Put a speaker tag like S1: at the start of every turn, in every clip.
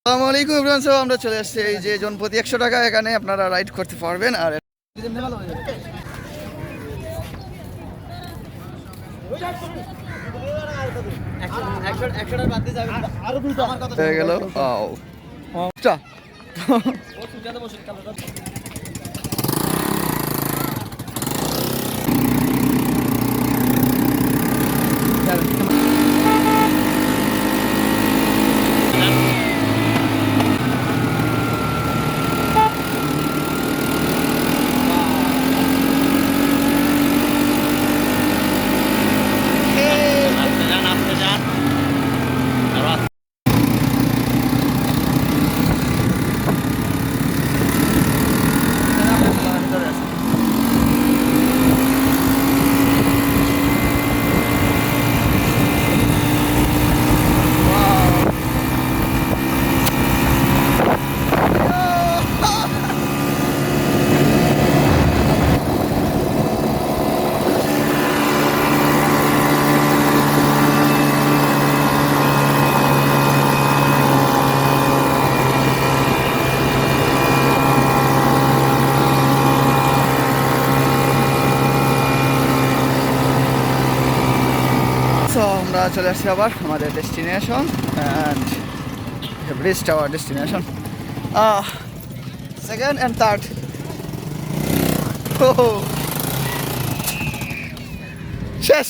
S1: আসসালামু আলাইকুম everyone. So আমরা চলে আসছি এই যে জন প্রতি 100 টাকা এখানে আপনারা রাইড করতে পারবেন। আর হয়ে গেল আমরা চলে আসছি আবার আমাদের destination and reached hour destination second and third. শেষ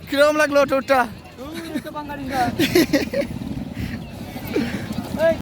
S1: কিরকম লাগলো ট্যুরটা?